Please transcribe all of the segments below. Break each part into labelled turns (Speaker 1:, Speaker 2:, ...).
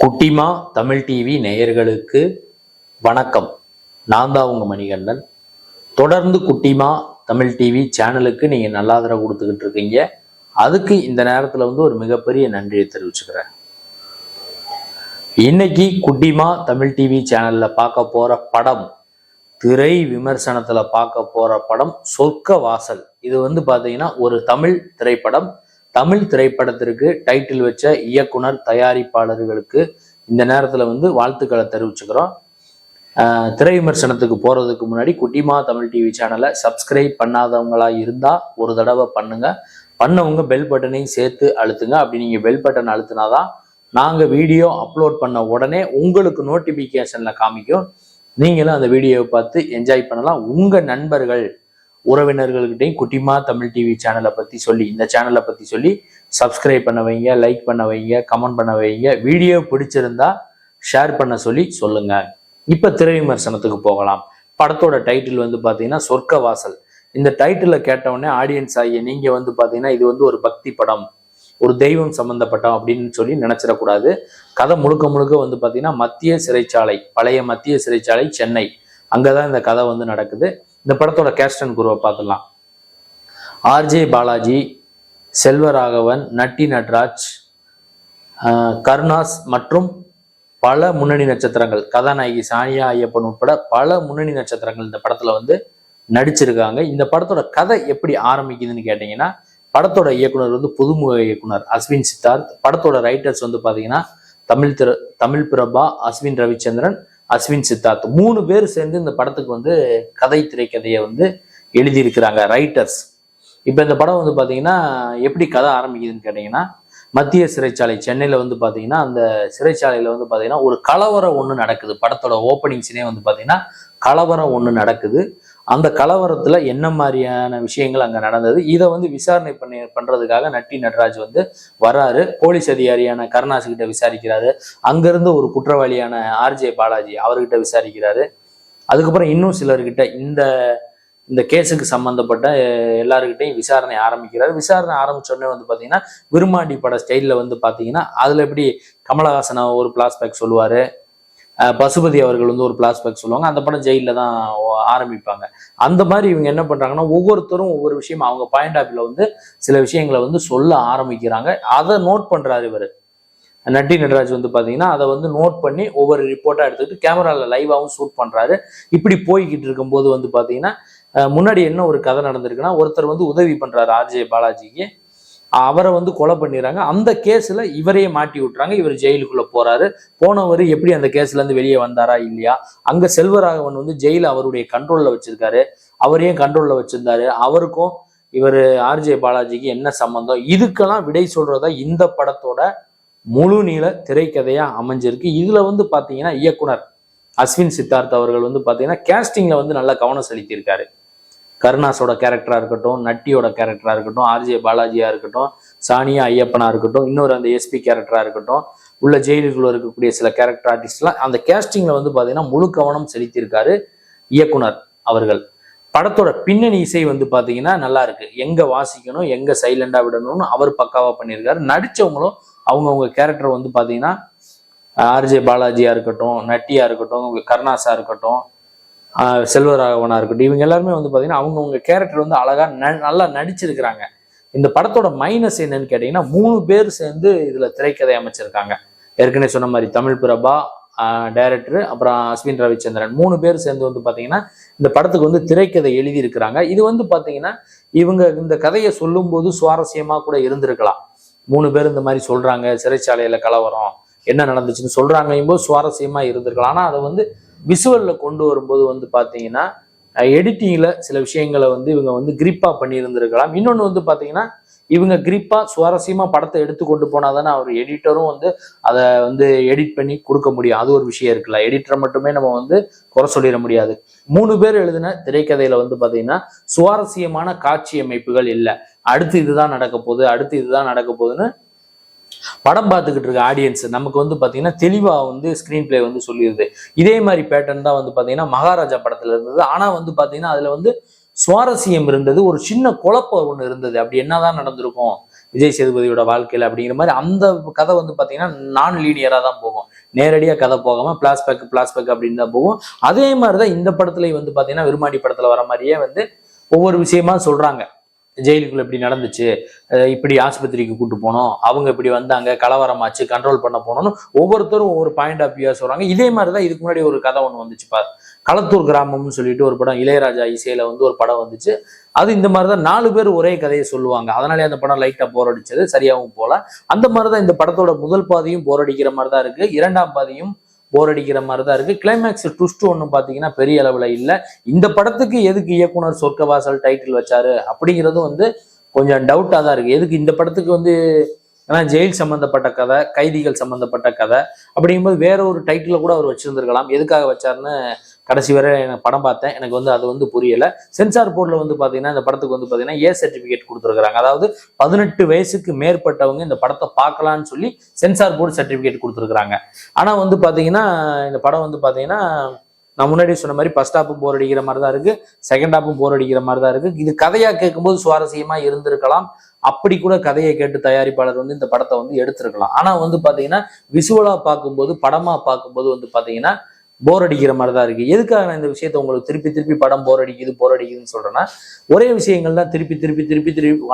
Speaker 1: குட்டிமா தமிழ் டிவி நேயர்களுக்கு வணக்கம். நான் தான் உங்க மணிகண்டன். தொடர்ந்து குட்டிமா தமிழ் டிவி சேனலுக்கு நீங்க நல்ல ஆதரவு கொடுத்துக்கிட்டு இருக்கீங்க. அதுக்கு இந்த நேரத்துல ஒரு மிகப்பெரிய நன்றியை தெரிவிச்சுக்கிறேன். இன்னைக்கு குட்டிமா தமிழ் டிவி சேனல்ல பார்க்க போற படம், திரை விமர்சனத்துல பார்க்க போற படம் சொர்க்க வாசல். இது பாத்தீங்கன்னா ஒரு தமிழ் திரைப்படம். தமிழ் திரைப்படத்திற்கு டைட்டில் வச்ச இயக்குனர், தயாரிப்பாளர்களுக்கு இந்த நேரத்துல வாழ்த்துக்களை தெரிவிச்சுக்கிறோம். திரை விமர்சனத்துக்கு போறதுக்கு முன்னாடி குட்டிமா தமிழ் டிவி சேனலை சப்ஸ்கிரைப் பண்ணாதவங்களா இருந்தா ஒரு தடவை பண்ணுங்க. பண்ணவங்க பெல் பட்டனையும் சேர்த்து அழுத்துங்க. அப்படி நீங்க பெல் பட்டன் அழுத்தினாதான் நாங்க வீடியோ அப்லோட் பண்ண உடனே உங்களுக்கு நோட்டிபிகேஷன்ல காமிக்கும். நீங்களும் அந்த வீடியோவை பார்த்து என்ஜாய் பண்ணலாம். உங்க நண்பர்கள், உறவினர்கள்கிட்டையும் குட்டிமா தமிழ் டிவி சேனலை பத்தி சொல்லி, இந்த சேனலை பத்தி சொல்லி சப்ஸ்கிரைப் பண்ண வைங்க, லைக் பண்ண வைங்க, கமெண்ட் பண்ண வைங்க. வீடியோ பிடிச்சிருந்தா ஷேர் பண்ண சொல்லி சொல்லுங்க. இப்ப திரை விமர்சனத்துக்கு போகலாம். படத்தோட டைட்டில் பாத்தீங்கன்னா சொர்க்க வாசல். இந்த டைட்டில கேட்டவுடனே ஆடியன்ஸ் ஆகிய நீங்க பாத்தீங்கன்னா இது ஒரு பக்தி படம், ஒரு தெய்வம் சம்பந்தப்பட்டோம் அப்படின்னு சொல்லி நினைச்சிடக்கூடாது. கதை முழுக்க முழுக்க பாத்தீங்கன்னா மத்திய சிறைச்சாலை, பழைய மத்திய சிறைச்சாலை சென்னை, அங்கதான் இந்த கதை நடக்குது. இந்த படத்தோட கேஸ்ட் அண்ட் குருவை பார்த்துடலாம். ஆர்ஜே பாலாஜி, செல்வராகவன், நட்டி நட்ராஜ், கருணாஸ் மற்றும் பல முன்னணி நட்சத்திரங்கள், கதாநாயகி சானியா ஐயப்பன் உட்பட பல முன்னணி நட்சத்திரங்கள் இந்த படத்துல நடிச்சிருக்காங்க. இந்த படத்தோட கதை எப்படி ஆரம்பிக்குதுன்னு கேட்டீங்கன்னா, படத்தோட இயக்குனர் புதுமுக இயக்குனர் அஸ்வின் சித்தார்த். படத்தோட ரைட்டர்ஸ் பாத்தீங்கன்னா தமிழ் பிரபா, அஸ்வின் ரவிச்சந்திரன், அஸ்வின் சித்தார்த், 3 பேர் சேர்ந்து இந்த படத்துக்கு கதை திரைக்கதையை எழுதியிருக்கிறாங்க, ரைட்டர்ஸ். இப்ப இந்த படம் பாத்தீங்கன்னா எப்படி கதை ஆரம்பிக்குதுன்னு கேட்டீங்கன்னா, மத்திய சிறைச்சாலை சென்னையில பாத்தீங்கன்னா அந்த சிறைச்சாலையில பாத்தீங்கன்னா ஒரு கலவரம் ஒண்ணு நடக்குது. படத்தோட ஓப்பனிங் சீனே பாத்தீங்கன்னா கலவரம் ஒண்ணு நடக்குது. அந்த கலவரத்துல என்ன மாதிரியான விஷயங்கள் அங்க நடந்தது, இதை விசாரணை பண்றதுக்காக நட்டி நட்ராஜ் வராரு. போலீஸ் அதிகாரியான கருணாஸ் கிட்ட விசாரிக்கிறாரு. அங்கிருந்து ஒரு குற்றவாளியான ஆர்ஜே பாலாஜி அவர்கிட்ட விசாரிக்கிறாரு. அதுக்கப்புறம் இன்னும் சிலர்கிட்ட இந்த கேஸுக்கு சம்பந்தப்பட்ட எல்லாருக்கிட்டையும் விசாரணை ஆரம்பிக்கிறாரு. விசாரணை ஆரம்பிச்சோடனே பாத்தீங்கன்னா விருமாண்டி பட ஸ்டைல்ல பாத்தீங்கன்னா அதுல எப்படி கமலஹாசன் ஒரு பிளாஸ்பேக் சொல்லுவாரு, பசுபதி அவர்கள் ஒரு பிளாஸ்பேக் சொல்லுவாங்க. அந்த படம் ஜெயில தான் ஆரம்பிப்பாங்க. அந்த மாதிரி இவங்க என்ன பண்றாங்கன்னா, ஒவ்வொருத்தரும் ஒவ்வொரு விஷயம் அவங்க பாயிண்ட் ஆஃப் வியூல சில விஷயங்களை சொல்ல ஆரம்பிக்கிறாங்க. அதை நோட் பண்றாரு இவர் நட்டி நட்ராஜ். பாத்தீங்கன்னா அதை நோட் பண்ணி ஒவ்வொரு ரிப்போர்ட்டா எடுத்துக்கிட்டு கேமரால லைவாவும் ஷூட் பண்றாரு. இப்படி போய்கிட்டு இருக்கும்போது பாத்தீங்கன்னா முன்னாடி என்ன ஒரு கதை நடந்திருக்குன்னா, ஒருத்தர் உதவி பண்றாரு ஆர்ஜே பாலாஜிக்கு. அவரை கொலை பண்ணிடுறாங்க. அந்த கேஸ்ல இவரையே மாட்டி விட்டுறாங்க. இவர் ஜெயிலுக்குள்ள போறாரு. போனவர் எப்படி அந்த கேஸ்ல இருந்து வெளியே வந்தாரா இல்லையா, அங்க செல்வராகவன் ஜெயில அவருடைய கண்ட்ரோல்ல வச்சிருக்காரு. அவரையும் கண்ட்ரோல்ல வச்சிருந்தாரு. அவருக்கும் இவர் ஆர்ஜே பாலாஜிக்கு என்ன சம்பந்தம், இதுக்கெல்லாம் விடை சொல்றதா இந்த படத்தோட முழு நீள திரைக்கதையா அமைஞ்சிருக்கு. இதுல பாத்தீங்கன்னா இயக்குனர் அஸ்வின் சித்தார்த் அவர்கள் பாத்தீங்கன்னா கேஸ்டிங்ல நல்லா கவனம் செலுத்தியிருக்காரு. கருணாஸோட கேரக்டரா இருக்கட்டும், நட்டியோட கேரக்டரா இருக்கட்டும், ஆர்ஜே பாலாஜியா இருக்கட்டும், சானியா ஐயப்பனா இருக்கட்டும், இன்னொரு அந்த எஸ்பி கேரக்டரா இருக்கட்டும், உள்ள ஜெயிலுக்குள்ள இருக்கக்கூடிய சில கேரக்டர் ஆர்டிஸ்ட்லாம் அந்த கேஸ்டிங்ல பாத்தீங்கன்னா முழு கவனம் செலுத்தியிருக்காரு இயக்குனர் அவர்கள். படத்தோட பின்னணி இசை பாத்தீங்கன்னா நல்லா இருக்கு. எங்க வாசிக்கணும், எங்க சைலண்டா விடணும்னு அவர் பக்காவா பண்ணியிருக்காரு. நடிச்சவங்களும் அவங்கவுங்க கேரக்டர் பாத்தீங்கன்னா ஆர்ஜே பாலாஜியா இருக்கட்டும், நட்டியா இருக்கட்டும், கருணாஸா இருக்கட்டும், செல்வராகவனா இருக்கட்டும், இவங்க எல்லாருமே பாத்தீங்கன்னா அவங்கவுங்க கேரக்டர் அழகா நல்லா நடிச்சிருக்கிறாங்க. இந்த படத்தோட மைனஸ் என்னன்னு கேட்டீங்கன்னா, 3 பேர் சேர்ந்து இதுல திரைக்கதை அமைச்சிருக்காங்க. ஏற்கனவே சொன்ன மாதிரி தமிழ் பிரபா டைரக்டர், அப்புறம் அஸ்வின் ரவிச்சந்திரன், 3 பேர் சேர்ந்து பாத்தீங்கன்னா இந்த படத்துக்கு திரைக்கதை எழுதி இருக்கிறாங்க. இது பாத்தீங்கன்னா இவங்க இந்த கதையை சொல்லும் போது சுவாரஸ்யமா கூட இருந்திருக்கலாம். 3 பேர் இந்த மாதிரி சொல்றாங்க, சிறைச்சாலையில கலவரம் என்ன நடந்துச்சுன்னு சொல்றாங்க போது சுவாரஸ்யமா இருந்திருக்கலாம். ஆனா அதை விசுவல்ல கொண்டு வரும்போது பாத்தீங்கன்னா எடிட்டிங்ல சில விஷயங்களை இவங்க கிரிப்பா பண்ணி இருந்திருக்கலாம். இன்னொன்னு பாத்தீங்கன்னா இவங்க கிரிப்பா சுவாரஸ்யமா படத்தை எடுத்து கொண்டு போனாதானே அவர் எடிட்டரும் அதை எடிட் பண்ணி கொடுக்க முடியும். அது ஒரு விஷயம் இருக்குல்ல. எடிட்டரை மட்டுமே நம்ம குறை சொல்லிட முடியாது. 3 பேர் எழுதின திரைக்கதையில பாத்தீங்கன்னா சுவாரஸ்யமான காட்சி அமைப்புகள் இல்லை. அடுத்து இதுதான் நடக்க போகுது, அடுத்து இதுதான் நடக்க போகுதுன்னு படம் பார்த்துக்கிட்டு இருக்க ஆடியன்ஸ் நமக்கு பாத்தீங்கன்னா தெளிவா ஸ்கிரீன் பிளே சொல்லிடுது. இதே மாதிரி பேட்டர்ன் தான் பாத்தீங்கன்னா மகாராஜா படத்துல இருந்தது. ஆனா பாத்தீங்கன்னா அதுல சுவாரஸ்யம் இருந்தது, ஒரு சின்ன குழப்பம் ஒண்ணு இருந்தது. அப்படி என்னதான் நடந்திருக்கும், விஜய் சேதுபதியோட வாழ்க்கையில அப்படிங்கிற மாதிரி அந்த கதை வந்து பாத்தீங்கன்னா நான் லீனியரா தான் போகும். நேரடியா கதை போகாம பிளாஸ்பேக் அப்படின்னு தான் போகும். அதே மாதிரிதான் இந்த படத்துலயும் வந்து பாத்தீங்கன்னா விருமாண்டி படத்துல வர மாதிரியே வந்து ஒவ்வொரு விஷயமா சொல்றாங்க. ஜெயிலுக்குள்ள இப்படி நடந்துச்சு, இப்படி ஆஸ்பத்திரிக்கு கூட்டு போனோம், அவங்க இப்படி வந்தாங்க, கலவரமாச்சு, கண்ட்ரோல் பண்ண போனோம்னு ஒவ்வொருத்தரும் ஒவ்வொரு பாயிண்ட் ஆஃப் வியூ சொல்றாங்க. இதே மாதிரிதான் இதுக்கு முன்னாடி ஒரு கதை ஒண்ணு வந்துச்சு பாரு, களத்தூர் கிராமம்னு சொல்லிட்டு ஒரு படம், இளையராஜா இசையில வந்து ஒரு படம் வந்துச்சு. அது இந்த மாதிரிதான் 4 பேர் ஒரே கதையை சொல்லுவாங்க. அதனாலே அந்த படம் லைட்டா போர் அடிச்சது, சரியாகவும் போல. அந்த மாதிரிதான் இந்த படத்தோட முதல் பாதியும் போர் அடிக்கிற மாதிரிதான் இருக்கு, 2ஆம் பாதியும் போர் அடிக்கிற மாதிரி தான் இருக்கு. கிளைமேக்ஸ் ட்விஸ்ட் ஒன்றும் பார்த்தீங்கன்னா பெரிய அளவில் இல்லை. இந்த படத்துக்கு எதுக்கு இயக்குனர் சொர்க்கவாசல் டைட்டில் வச்சாரு அப்படிங்கிறது வந்து கொஞ்சம் டவுட்டாக தான் இருக்கு. எதுக்கு இந்த படத்துக்கு வந்து, ஏன்னா ஜெயில் சம்பந்தப்பட்ட கதை, கைதிகள் சம்பந்தப்பட்ட கதை அப்படிங்கும்போது வேற ஒரு டைட்டில் கூட அவர் வச்சிருந்திருக்கலாம். எதுக்காக வச்சாருன்னு கடைசி வரை எனக்கு படம் பார்த்தேன், எனக்கு வந்து அது வந்து புரியல. சென்சார் போர்டில் வந்து பார்த்தீங்கன்னா இந்த படத்துக்கு வந்து பார்த்தீங்கன்னா ஏ சர்டிஃபிகேட் கொடுத்துருக்காங்க. அதாவது 18 வயசுக்கு மேற்பட்டவங்க இந்த படத்தை பார்க்கலான்னு சொல்லி சென்சார் போர்டு சர்டிஃபிகேட் கொடுத்துருக்காங்க. ஆனால் வந்து பார்த்தீங்கன்னா இந்த படம் வந்து பார்த்தீங்கன்னா நான் முன்னாடி சொன்ன மாதிரி ஃபர்ஸ்ட் ஹாப்பும் போர் அடிக்கிற மாதிரி தான் இருக்கு, செகண்ட் ஹாப்பும் போர் அடிக்கிற மாதிரி தான் இருக்கு. இது கதையா கேட்கும்போது சுவாரஸ்யமா இருந்திருக்கலாம். அப்படி கூட கதையை கேட்டு தயாரிப்பாளர் வந்து இந்த படத்தை வந்து எடுத்திருக்கலாம். ஆனா வந்து பாத்தீங்கன்னா விசுவலா பார்க்கும்போது, படமா பார்க்கும்போது வந்து பாத்தீங்கன்னா போர் அடிக்கிற மாதிரி தான் இருக்கு. எதுக்காக நான் இந்த விஷயத்த உங்களுக்கு திருப்பி படம் போர் அடிக்குதுன்னு சொல்றேன்னா, ஒரே விஷயங்கள் தான் திருப்பி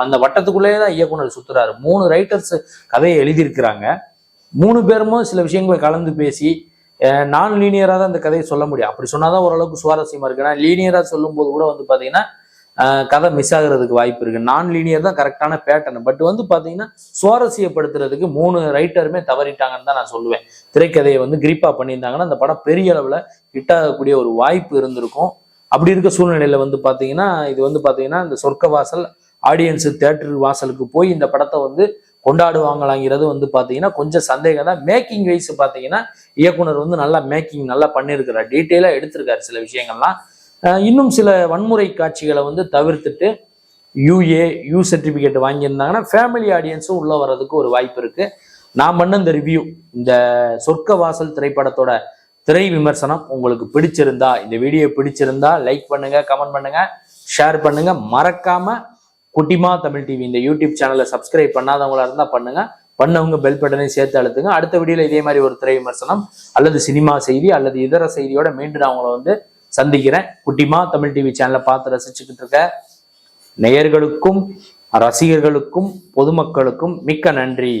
Speaker 1: அந்த வட்டத்துக்குள்ளேயே தான் இயக்குனர் சுத்துறாரு. 3 ரைட்டர்ஸ் கதையை எழுதியிருக்கிறாங்க. 3 பேருமோ சில விஷயங்களை கலந்து பேசி நான் லீனியரா தான் இந்த கதையை சொல்ல முடியும். அப்படி சொன்னாதான் ஓரளவுக்கு சுவாரஸ்யமா இருக்கு. ஏன்னா லீனியரா சொல்லும் போது கூட வந்து பாத்தீங்கன்னா கதை மிஸ் ஆகுறதுக்கு வாய்ப்பு இருக்கு. நான் லீனியர் தான் கரெக்டான பேட்டர்ன். பட் வந்து பாத்தீங்கன்னா சுவாரஸ்யப்படுத்துறதுக்கு 3 ரைட்டருமே தவறிட்டாங்கன்னு தான் நான் சொல்லுவேன். திரைக்கதையை வந்து கிரிப்பா பண்ணியிருந்தாங்கன்னா அந்த படம் பெரிய அளவுல ஹிட் ஆகக்கூடிய ஒரு வாய்ப்பு இருந்திருக்கும். அப்படி இருக்க சூழ்நிலையில வந்து பாத்தீங்கன்னா இது வந்து பாத்தீங்கன்னா இந்த சொர்க்கவாசல் ஆடியன்ஸ் தியேட்டர் வாசலுக்கு போய் இந்த படத்தை வந்து கொண்டாடுவாங்களாங்கிறது வந்து பாத்தீங்கன்னா கொஞ்சம் சந்தேகம் தான். மேக்கிங் வைஸ் பாத்தீங்கன்னா இயக்குனர் வந்து நல்லா மேக்கிங் நல்லா பண்ணியிருக்கிறார், டீட்டெயிலா எடுத்திருக்காரு சில விஷயங்கள்லாம். இன்னும் சில வன்முறை காட்சிகளை வந்து தவிர்த்துட்டு யூ சர்டிபிகேட் வாங்கியிருந்தாங்கன்னா ஃபேமிலி ஆடியன்ஸும் உள்ள வர்றதுக்கு ஒரு வாய்ப்பு இருக்கு. நான் பண்ண இந்த ரிவ்யூ, இந்த சொர்க்கவாசல் திரைப்படத்தோட திரை விமர்சனம் உங்களுக்கு பிடிச்சிருந்தா, இந்த வீடியோ பிடிச்சிருந்தா லைக் பண்ணுங்க, கமெண்ட் பண்ணுங்க, ஷேர் பண்ணுங்க. மறக்காம குட்டிமா தமிழ் டிவி இந்த யூடியூப் சேனலை சப்ஸ்கிரைப் பண்ணாதவங்களா இருந்தா பண்ணுங்க, பண்ணவங்க பெல் பட்டனை சேர்த்து அழுத்துங்க. அடுத்த வீடியோல இதே மாதிரி ஒரு திரை விமர்சனம் அல்லது சினிமா செய்தி அல்லது இதர செய்தியோட மீண்டும் நான் உங்களை வந்து சந்திக்கிறேன். குட்டிமா தமிழ் டிவி சேனலை பார்த்து ரசிச்சுக்கிட்டு இருக்க நேயர்களுக்கும் ரசிகர்களுக்கும் பொதுமக்களுக்கும் மிக்க நன்றி.